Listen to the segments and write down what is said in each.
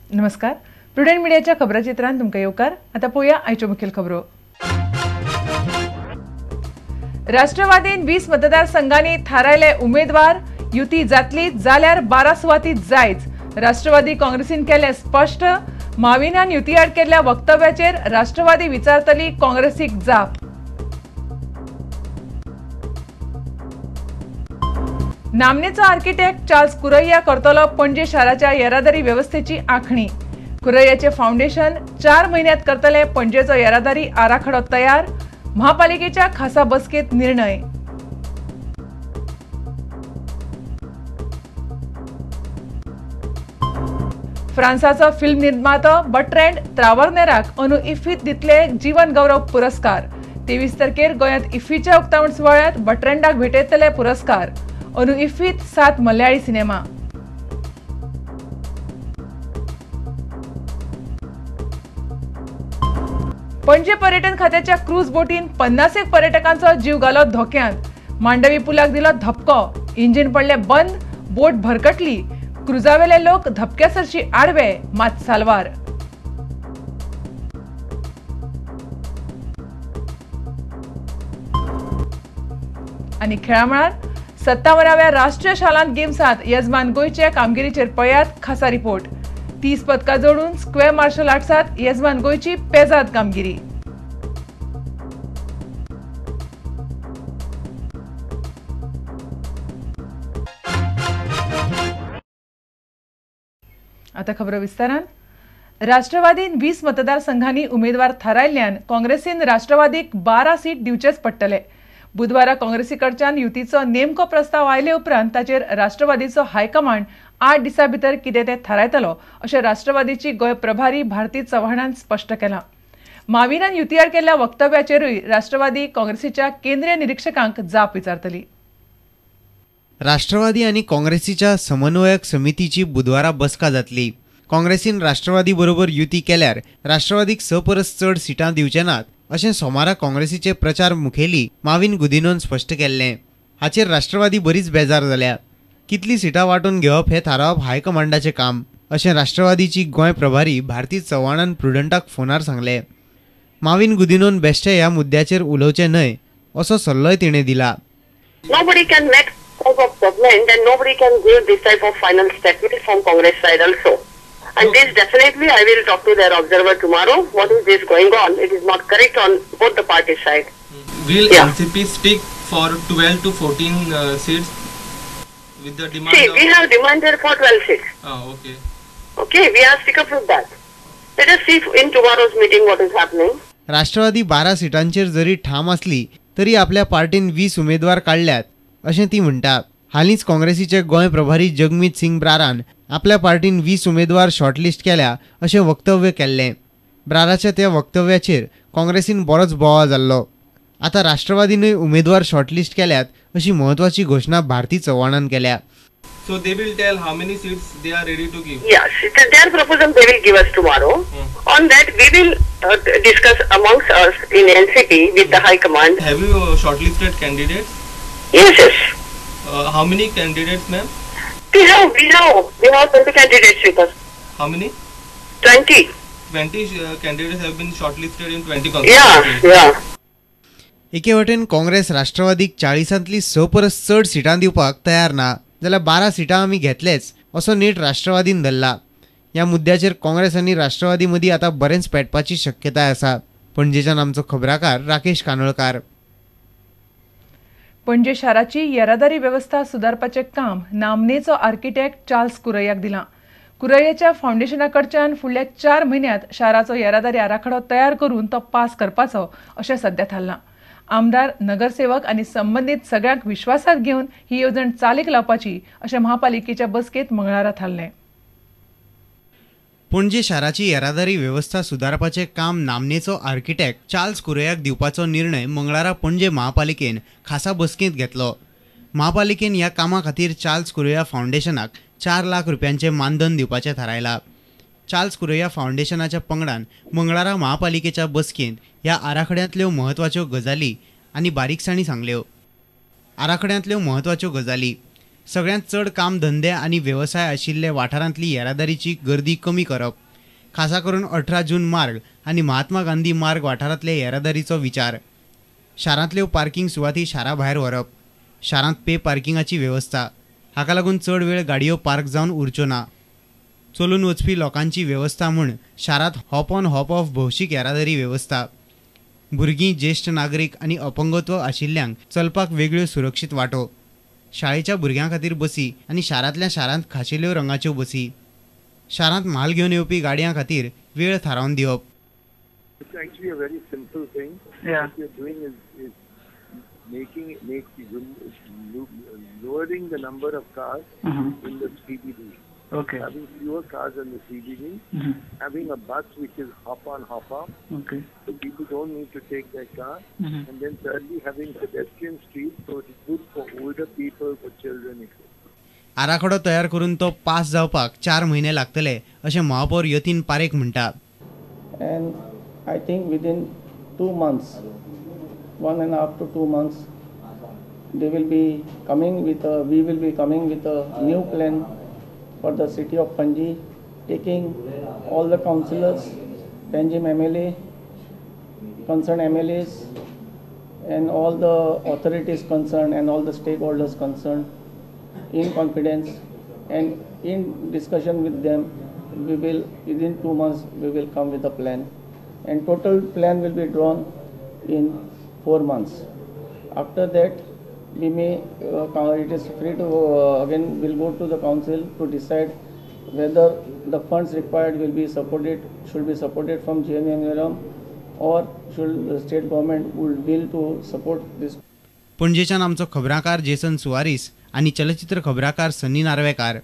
नमस्कार. प्रुडंट मिडियाच्या खबराचित्रांत तुमकां येवकार. आता पळोवया आयच्यो मुखेल खबरो. राष्ट्रवादीन 20 मतदारसंघांनी थारायले उमेदवार. युती जातली जाल्यार 12 सुवाती जायच. राष्ट्रवादी काँग्रेसीन केले स्पष्ट. माविनान युती आड केल्ल्या वक्तव्याचेर राष्ट्रवादी विचारतली काँग्रेसीक जाप. नामनेचो आर्किटेक्ट चार्ल्स कुरैया करतलो पणजे शाराच्या येरादारी व्यवस्थेची आखणी. कुरैयाचे फाउंडेशन 4 महिन्यांत करतले पणजेचो येरादारी आराखडो तयार. महापालिकेच्या खासा बसकेत निर्णय. फ्रांसाचो फिल्म निर्मातो बर्ट्रँड त्रावरनेराक अंदू इफ्फीत दितले जीवन गौरव पुरस्कार. 23 तारखेर गोंयांत इफ्फीच्या उक्तावण सुवाळ्यात बर्ट्रँडाक भेटयतले पुरस्कार. अंदू इफ्फीत 7 मल्याळी सिनेमा. पणजे पर्यटन खात्याच्या क्रूज बोटीन 50 पर्यटकांचो जीव घालो धोक्यांत. मांडवी पुलाक दिलो धपको. इंजिन पडले बंद. बोट भरकटली. क्रुजावेले लोक धपक्यासरशी आडवे, मात साल्वार. आनी खेळा मळार 57व्या राष्ट्रीय शालांत गेम्सांत येजमान गोंयचे कामगिरीचेर पळयात खासा रिपोर्ट. 30 पदकां जोडून स्क्वेअर मार्शल आर्ट्सांत येजमान गोंयची पेजाद कामगिरी. आता खबरो विस्तारान. राष्ट्रवादीन 20 मतदारसंघांनी उमेदवार थारायल्ल्यान काँग्रेसीन राष्ट्रवादीक 12 सीट दिवचेच पडटले. बुधवारा काँग्रेसीकडच्यान युतीचो नेमको प्रस्ताव आयले उपरांत ताचेर राष्ट्रवादीचो हायकमांड 8 दिसां भितर कितें तें थारायतलो अशें राष्ट्रवादीची गोंय प्रभारी भारती चव्हाणान स्पश्ट केलां. माविनान युती आड केल्ल्या वक्तव्याचेरूय राष्ट्रवादी काँग्रेसीच्या केंद्रीय निरीक्षकांक जाप विचारतली. राष्ट्रवादी आणि काँग्रेसीच्या समन्वयक समितीची बुधवारा बसका जातली. काँग्रेसीन राष्ट्रवादी बरोबर युती केल्यार राष्ट्रवादीक 6 परस चड सिटां दिवचे नात अशें सोमारा काँग्रेसीचे प्रचार मुखेली माविन गुदिनोन स्पश्ट केल्लें. हाचेर राष्ट्रवादी बरीच बेजार जाल्या. कितली सिटां वांटून घेवप हें थारावप हायकमांडाचें काम अशें राष्ट्रवादीची गोंय प्रभारी भारती चव्हाणान प्रुडंटाक फोनार सांगलें. माविन गुदिनोन बेश्टे ह्या मुद्द्याचेर उलोवचें न्हय असो सल्लोय तिणें दिला. Nobody can make type of statement and nobody can give this type of final statement from Congress side also. And this definitely I will talk to their observer tomorrow. What is this going on? It is not correct on both the party side. Will NCP stick for 12 to 14 seats with the demand? See, we have demanded for 12 seats. Okay. Okay, we are stick up with that. Let us see in tomorrow's meeting what is happening. Rashtrawadi 12 सिटांचेर जरी ठाम असली तरी आपल्या पार्टीन 20 उमेदवार काढल्यात अशें ती म्हणटा. हालींच काँग्रेसीचे गोंय प्रभारी जगमीत सिंग ब्रारान आपल्या पार्टीन 20 उमेदवार शॉर्टलिस्ट केल्या अशें वक्तव्य केल्लें. ब्राराच्या त्या वक्तव्याचेर काँग्रेसीन बरोच बोवाळ जाल्लो. आता राष्ट्रवादीनूय उमेदवार शॉर्टलिस्ट केल्यात अशी महत्वाची घोषणा भारती चव्हाणान केल्या. So they will tell how many seats they are ready to give. Yes, their proposal they will give us tomorrow. On that we will discuss amongst us in NCP with the High Command. Have you shortlisted candidates? Yes, yes. How many candidates, ma'am? We have 20 candidates with us. How many? 20. 20 candidates have been shortlisted in 20 Yeah, constituencies. yeah. एके वटेन काँग्रेस राष्ट्रवादीक 40तली 6 परस चड सिटां दिवपाक तयार ना जाल्यार 12 सिटां आमी घेतलेच असो net राष्ट्रवादीन धरला. ह्या मुद्द्याचेर काँग्रेस आनी राष्ट्रवादी मदीं आतां बरेंच पेटपाची शक्यताय आसा. पणजेच्यान आमचो खबराकार राकेश कानोळकार. पणजे शाराची येरादारी व्यवस्था सुदारपाचें काम नामनेचो आर्किटेक्ट चार्ल्स कुरैयाक दिलां. कुरयेच्या फाउंडेशनाकडच्यान फुडल्या 4 म्हयन्यांत शाराचो येरादारी आराखडो तयार करून तो पास करपाचो अशें सध्या थारलां. आमदार, नगरसेवक आनी संबंदीत सगळ्यांक विश्वासात घेवन ही येवजण चालीक लावपाची अशें महापालिकेच्या बसकेंत मंगळारा थारलें. पणजे शाराची येरादारी वेवस्था सुदारपाचें काम नामनेचो आर्किटेक्ट चार्ल्स कुरयाक दिवपाचो निर्णय मंगळारा पणजे महापालिकेन खासा बसकेंत घेतलो. महापालिकेन ह्या कामा खातीर चार्ल्स कुरया फाउंडेशनाक 4 लाख रुपयांचे मानधन दिवपाचें थारायलां. चार्ल्स कुरया फाउंडेशनाच्या पंगडान मंगळारा महापालिकेच्या बसकेंत ह्या आराखड्यांतल्यो म्हत्वाच्यो गजाली आनी बारीकसाणी सांगल्यो. आराखड्यांतल्यो म्हत्वाच्यो गजाली: सगळ्यांत चड काम धंदे आनी वेवसाय आशिल्ले वाठारांतली येरादारीची गर्दी कमी करप, खासा करून 18 जून मार्ग आनी महात्मा गांधी मार्ग वाठारांतले येरादारीचो विचार, शारांतल्यो पार्किंग सुवाती शारा भायर व्हरप, शारांत पे पार्किंगाची वेवस्था, हाका लागून चड वेळ गाडयो पार्क जावन उरच्यो ना, चलून वचपी लोकांची वेवस्था म्हूण शारांत हॉप ऑन हॉप ऑफ भौशीक येरादारी वेवस्था, भुरगीं, ज्येश्ठ नागरीक आनी अपंगत्व आशिल्ल्यांक चलपाक वेगळ्यो सुरक्षीत वाटो, शाळेच्या भुरग्यां खातीर बसी आनी शारांतल्या शारांत खाशेल्यो रंगाच्यो बसी, शारांत म्हाल घेवन येवपी गाडयां खातीर वेळ थारावन दिवप. It's actually a very simple thing. Yeah. What you're doing is lowering the number of cars in the CBD. Okay. Having fewer cars in the CBD. Having a bus which is hop on, hop off. Okay. So people don't need to take their car. And then thirdly, having pedestrian streets, so it's good for older people, for children, etc. आराखडो तयार करून तो pass जावपाक 4 म्हयने लागतले अशें महापौर यतीन पारेख म्हणटा. And I think within 2 months, 1.5 to 2 months, we will be coming with a new plan for the city of Panji, taking all the councillors, Panjim MLA, concerned MLAs, and all the authorities concerned and all the stakeholders concerned in confidence and in discussion with them. We will, within 2 months, we will come with a plan, and total plan will be drawn in 4 months. After that, we may, it is free to, again, we'll go to the council to decide whether the funds required should be supported from GNM or should the state government will to support this. पणजेच्यान आमचो खबराकार Jason Soares आनी चलचित्र खबराकार सनी Narvekar.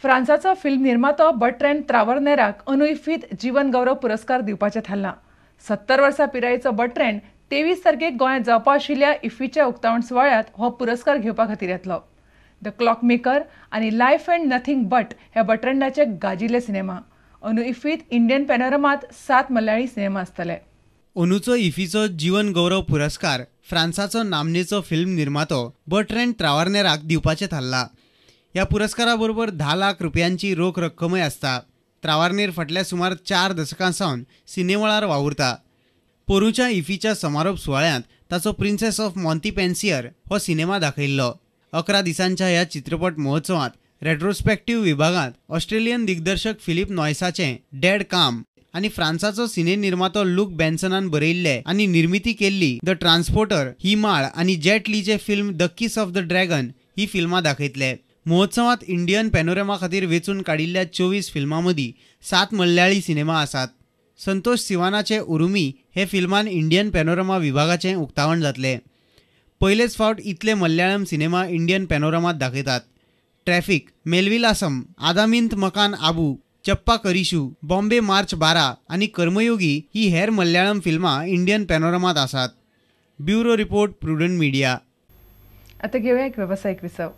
फ्रांसाचो film निर्मातो बर्ट्रँड त्रावरनेराक अनुइफीत जीवन गौरव पुरस्कार दिवपाचें थारलां. 70 वर्सां पिरायेचो बर्ट्रँड 23 तारखेक गोंयांत जावपा आशिल्ल्या इफ्फीच्या उक्तावण सुवाळ्यात हो पुरस्कार घेवपा खातीर येतलो. द क्लॉक मेकर आनी लायफ अँड नथिंग बट हे बर्ट्रँडाचे गाजिल्ले सिनेमा. अंदू इफ्फीत इंडियन पॅनोरमांत 7 मल्याळी सिनेमा आसतले. अंदूचो इफ्फीचो जीवन गौरव पुरस्कार फ्रांसाचो नामनेचो फिल्म निर्मातो बर्ट्रँड त्रावरनेराक दिवपाचें थारला. ह्या पुरस्कारा बरोबर 10 लाख रुपयांची रोख रक्कमय आसता. त्रावरनेर फाटल्या सुमार 4 दशकां सावन सिनेमळार वावुरता. पोरूच्या इफ्फीच्या समारोप सुवाळ्यांत ताचो प्रिन्सेस ऑफ मॉन्टीपेन्सियर हो सिनेमा दाखयल्लो. 11 दिसांच्या ह्या चित्रपट महोत्सवांत रेट्रोस्पेक्टिव्ह विभागांत ऑस्ट्रेलियन दिग्दर्शक फिलिप नॉयसाचें डेड काम आनी फ्रांसाचो सिने निर्मातो लूक बेन्सनान बरयल्ले आनी निर्मिती केल्ली द ट्रान्सपोर्टर ही माळ आनी जेट लीचे film the kiss of the dragon ही फिल्मां दाखयतले. महोत्सवांत इंडियन पॅनोरमा खातीर वेंचून काडिल्ल्या 24 फिल्मां मदीं 7 मल्याळी सिनेमा आसात. संतोष सिवानाचे उरुमी हे फिल्मान इंडियन पॅनोरमा विभागाचें उक्तावण जातलें. पयलेच फावट इतले मल्याळम सिनेमा इंडियन पॅनोरमांत दाखयतात. ट्रॅफिक, मेलविलासम, आदामिंत मकान आबू, चप्पा करिशू, बॉम्बे मार्च 12 आनी कर्मयोगी ही हेर मल्याळम फिल्मां इंडियन पॅनोरमांत आसात. Bureau report, prudent media. आता घेऊया एक व्यावसायिक विसव.